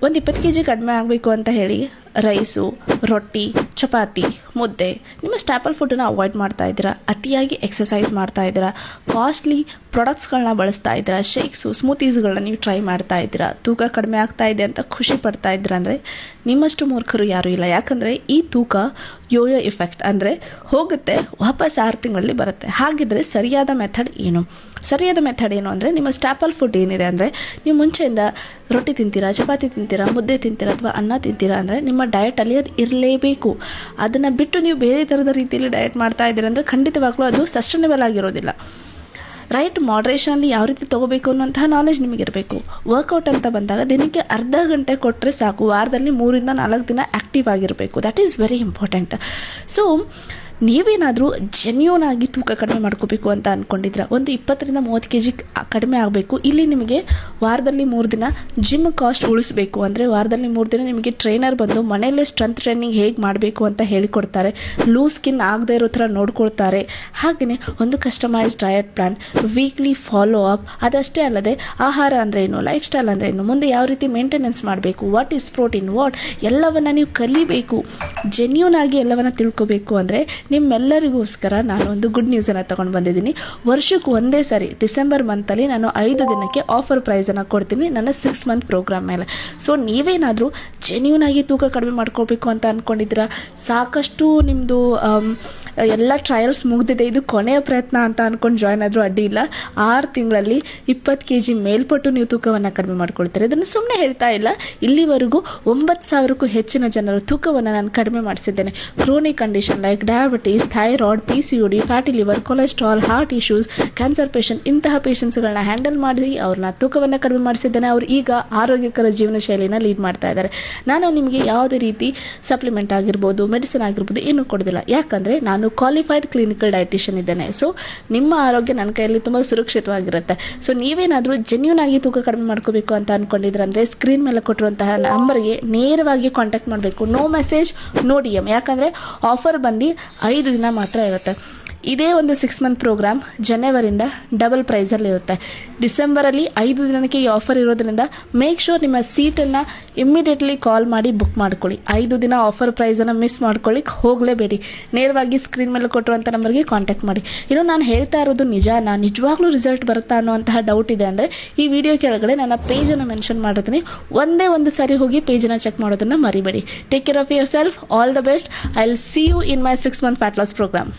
ಒಂದು 20 kg ಕಡಿಮೆ ಆಗಬೇಕು ಅಂತ ಹೇಳಿ ರೈಸು, ರೊಟ್ಟಿ, ಚಪಾತಿ, ಮುದ್ದೆ ನಿಮ್ಮ ಸ್ಟ್ಯಾಪಲ್ ಫುಡ್ಡನ್ನು ಅವಾಯ್ಡ್ ಮಾಡ್ತಾ ಇದ್ದೀರಾ, ಅತಿಯಾಗಿ ಎಕ್ಸಸೈಸ್ ಮಾಡ್ತಾ ಇದ್ದೀರಾ, ಕಾಸ್ಟ್ಲಿ ಪ್ರಾಡಕ್ಟ್ಸ್ಗಳನ್ನ ಬಳಸ್ತಾ ಇದ್ದೀರಾ, ಶೇಕ್ಸು, ಸ್ಮೂತೀಸ್ಗಳನ್ನ ನೀವು ಟ್ರೈ ಮಾಡ್ತಾ ಇದ್ದೀರಾ, ತೂಕ ಕಡಿಮೆ ಆಗ್ತಾ ಇದೆ ಅಂತ ಖುಷಿ ಪಡ್ತಾ ಇದ್ದೀರಾ ಅಂದರೆ ನಿಮ್ಮಷ್ಟು ಮೂರ್ಖರು ಯಾರೂ ಇಲ್ಲ. ಯಾಕಂದರೆ ಈ ತೂಕ ಯೋಯೋ ಎಫೆಕ್ಟ್, ಅಂದರೆ ಹೋಗುತ್ತೆ ವಾಪಸ್ 6 ತಿಂಗಳಲ್ಲಿ ಬರುತ್ತೆ. ಹಾಗಿದ್ರೆ ಸರಿಯಾದ ಮೆಥಡ್ ಏನು? ಸರಿಯಾದ ಮೆಥಡ್ ಏನು ಅಂದರೆ ನಿಮ್ಮ ಸ್ಟ್ಯಾಪಲ್ ಫುಡ್ ಏನಿದೆ ಅಂದರೆ ನೀವು ಮುಂಚೆಯಿಂದ ರೊಟ್ಟಿ ತಿಂತೀರಾ, ಚಪಾತಿ ತಿಂತೀರಾ, ಮುದ್ದೆ ತಿಂತೀರಾ ಅಥವಾ ಅನ್ನ ತಿಂತೀರಾ ಅಂದರೆ ನಿಮ್ಮ ಡಯಟಲ್ಲಿ ಅದು ಇರಲೇಬೇಕು. ಅದನ್ನು ಬಿಟ್ಟು ನೀವು ಬೇರೆ ಥರದ ರೀತಿಯಲ್ಲಿ ಡಯಟ್ ಮಾಡ್ತಾ ಇದ್ದೀರಾ ಅಂದರೆ ಖಂಡಿತವಾಗ್ಲೂ ಅದು ಸಸ್ಟೈನಬಲ್ ಆಗಿರೋದಿಲ್ಲ. ರೈಟ್ ಮಾಡ್ರೇಷನಲ್ಲಿ ಯಾವ ರೀತಿ ತೊಗೋಬೇಕು ಅನ್ನೋಂತಹ ನಾಲೆಜ್ ನಿಮಗಿರಬೇಕು. ವರ್ಕೌಟ್ ಅಂತ ಬಂದಾಗ ದಿನಕ್ಕೆ ಅರ್ಧ ಗಂಟೆ ಕೊಟ್ಟರೆ ಸಾಕು. ವಾರದಲ್ಲಿ 3 ಇಂದ 4 ದಿನ ಆ್ಯಕ್ಟಿವ್ ಆಗಿರಬೇಕು. That is very important. So ನೀವೇನಾದರೂ ಜೆನ್ಯೂನ್ ಆಗಿ ತೂಕ ಕಡಿಮೆ ಮಾಡ್ಕೋಬೇಕು ಅಂತ ಅಂದ್ಕೊಂಡಿದ್ರೆ ಒಂದು 20ರಿಂದ 30 kg ಕಡಿಮೆ ಆಗಬೇಕು. ಇಲ್ಲಿ ನಿಮಗೆ ವಾರದಲ್ಲಿ 3 ದಿನ ಜಿಮ್ ಕಾಸ್ಟ್ ಉಳಿಸ್ಬೇಕು ಅಂದರೆ ವಾರದಲ್ಲಿ 3 ದಿನ ನಿಮಗೆ ಟ್ರೈನರ್ ಬಂದು ಮನೆಯಲ್ಲೇ ಸ್ಟ್ರೆಂತ್ ಟ್ರೈನಿಂಗ್ ಹೇಗೆ ಮಾಡಬೇಕು ಅಂತ ಹೇಳಿಕೊಡ್ತಾರೆ. ಲೂಸ್ ಸ್ಕಿನ್ ಆಗದೆ ಇರೋ ಥರ ನೋಡ್ಕೊಳ್ತಾರೆ. ಹಾಗೆಯೇ ಒಂದು customised diet plan, weekly follow up. ಅದಷ್ಟೇ ಅಲ್ಲದೆ ಆಹಾರ ಅಂದರೆ ಏನು, ಲೈಫ್ ಸ್ಟೈಲ್ ಅಂದರೆ ಏನು, ಮುಂದೆ ಯಾವ ರೀತಿ ಮೇಂಟೆನೆನ್ಸ್ ಮಾಡಬೇಕು, ವಾಟ್ ಈಸ್ ಪ್ರೋಟೀನ್, ಎಲ್ಲವನ್ನು ನೀವು ಕಲಿಬೇಕು. ಜೆನ್ಯೂನ್ ಆಗಿ ಎಲ್ಲವನ್ನು ತಿಳ್ಕೊಬೇಕು ಅಂದರೆ ನಿಮ್ಮೆಲ್ಲರಿಗೋಸ್ಕರ ನಾನು ಒಂದು ಗುಡ್ ನ್ಯೂಸನ್ನು ತೊಗೊಂಡು ಬಂದಿದ್ದೀನಿ. ವರ್ಷಕ್ಕೆ ಒಂದೇ ಸಾರಿ ಡಿಸೆಂಬರ್ ಮಂತಲ್ಲಿ ನಾನು 5 ದಿನಕ್ಕೆ ಆಫರ್ ಪ್ರೈಸನ್ನು ಕೊಡ್ತೀನಿ ನನ್ನ 6 ಮಂತ್ ಪ್ರೋಗ್ರಾಮ್ ಮೇಲೆ. ಸೊ ನೀವೇನಾದರೂ ಜೆನ್ಯೂನ್ ಆಗಿ ತೂಕ ಕಡಿಮೆ ಮಾಡ್ಕೋಬೇಕು ಅಂತ ಅಂದ್ಕೊಂಡಿದ್ದೀರಾ, ಸಾಕಷ್ಟು ನಿಮ್ಮದು ಎಲ್ಲ ಟ್ರಯಲ್ಸ್ ಮುಗಿದಿದೆ, ಇದು ಕೊನೆಯ ಪ್ರಯತ್ನ ಅಂತ ಅಂದ್ಕೊಂಡು ಜಾಯ್ನ್ ಆದರೂ ಅಡ್ಡಿ ಇಲ್ಲ. 6 ತಿಂಗಳಲ್ಲಿ 20 kg ಮೇಲ್ಪಟ್ಟು ನೀವು ತೂಕವನ್ನು ಕಡಿಮೆ ಮಾಡ್ಕೊಳ್ತೀರಿ. ಇದನ್ನು ಸುಮ್ಮನೆ ಹೇಳ್ತಾ ಇಲ್ಲ. ಇಲ್ಲಿವರೆಗೂ 9,000ಕ್ಕೂ ಹೆಚ್ಚಿನ ಜನರ ತೂಕವನ್ನು ನಾನು ಕಡಿಮೆ ಮಾಡಿಸಿದ್ದೇನೆ. Chronic condition like diabetes, thyroid, PCOD, fatty liver, cholesterol, heart issues, cancer patient, ಇಂತಹ ಪೇಷಂಟ್ಸ್ಗಳನ್ನ ಹ್ಯಾಂಡಲ್ ಮಾಡಿ ಅವ್ರನ್ನ ತೂಕವನ್ನು ಕಡಿಮೆ ಮಾಡಿಸಿದ್ದೇನೆ. ಅವ್ರು ಈಗ ಆರೋಗ್ಯಕರ ಜೀವನ ಶೈಲಿನ ಲೀಡ್ ಮಾಡ್ತಾ ಇದ್ದಾರೆ. ನಾನು ನಿಮಗೆ ಯಾವುದೇ ರೀತಿ ಸಪ್ಲಿಮೆಂಟ್ ಆಗಿರ್ಬೋದು, ಮೆಡಿಸಿನ್ ಆಗಿರ್ಬೋದು ಏನೂ ಕೊಡೋದಿಲ್ಲ. ಯಾಕಂದರೆ ನಾನು ಕ್ವಾಲಿಫೈಡ್ ಕ್ಲಿನಿಕಲ್ ಡಯಟಿಷಿಯನ್ ಇದ್ದೇನೆ. ಸೊ ನಿಮ್ಮ ಆರೋಗ್ಯ ನನ್ನ ಕೈಯಲ್ಲಿ ತುಂಬ ಸುರಕ್ಷಿತವಾಗಿರುತ್ತೆ. ಸೊ ನೀವೇನಾದರೂ ಜೆನ್ಯೂನ್ ಆಗಿ ತೂಕ ಕಡಿಮೆ ಮಾಡ್ಕೋಬೇಕು ಅಂತ ಅಂದ್ಕೊಂಡಿದ್ರೆ ಅಂದರೆ ಸ್ಕ್ರೀನ್ ಮೇಲೆ ಕೊಟ್ಟಿರುವಂತಹ ನಂಬರ್ಗೆ ನೇರವಾಗಿ ಕಾಂಟ್ಯಾಕ್ಟ್ ಮಾಡಬೇಕು. No message, no DM. ಯಾಕಂದರೆ ಆಫರ್ ಬಂದು 5 ದಿನ ಮಾತ್ರ ಇರುತ್ತೆ. ಇದೇ ಒಂದು 6 ಮಂತ್ ಪ್ರೋಗ್ರಾಮ್ ಜನವರಿಂದ ಡಬಲ್ ಪ್ರೈಸಲ್ಲಿ ಇರುತ್ತೆ. ಡಿಸೆಂಬರಲ್ಲಿ 5 ದಿನಕ್ಕೆ ಈ ಆಫರ್ ಇರೋದ್ರಿಂದ ಮೇಕ್ ಶೋರ್ ನಿಮ್ಮ ಸೀಟನ್ನು ಇಮ್ಮಿಡಿಯೇಟ್ಲಿ ಕಾಲ್ ಮಾಡಿ ಬುಕ್ ಮಾಡ್ಕೊಳ್ಳಿ. 5 ದಿನ ಆಫರ್ ಪ್ರೈಸನ್ನು ಮಿಸ್ ಮಾಡ್ಕೊಳ್ಳಿಕ್ಕೆ ಹೋಗಲೇಬೇಡಿ. ನೇರವಾಗಿ ಸ್ಕ್ರೀನ್ ಮೇಲೆ ಕೊಟ್ಟಿರುವಂಥ ನಂಬರ್ಗೆ ಕಾಂಟ್ಯಾಕ್ಟ್ ಮಾಡಿ. ಇನ್ನು ನಾನು ಹೇಳ್ತಾ ಇರೋದು ನಿಜಾನಾ, ನಿಜವಾಗ್ಲೂ ರಿಸಲ್ಟ್ ಬರುತ್ತಾ ಅನ್ನುವಂತಹ ಡೌಟ್ ಇದೆ ಅಂದರೆ ಈ ವಿಡಿಯೋ ಕೆಳಗಡೆ ನನ್ನ ಪೇಜನ್ನು ಮೆನ್ಷನ್ ಮಾಡಿರ್ತೀನಿ. ಒಂದೇ ಒಂದು ಸಾರಿ ಹೋಗಿ ಪೇಜನ್ನು ಚೆಕ್ ಮಾಡೋದನ್ನು ಮರಿಬೇಡಿ. Take care of yourself. All the best. I will see you in my 6 month fat loss program.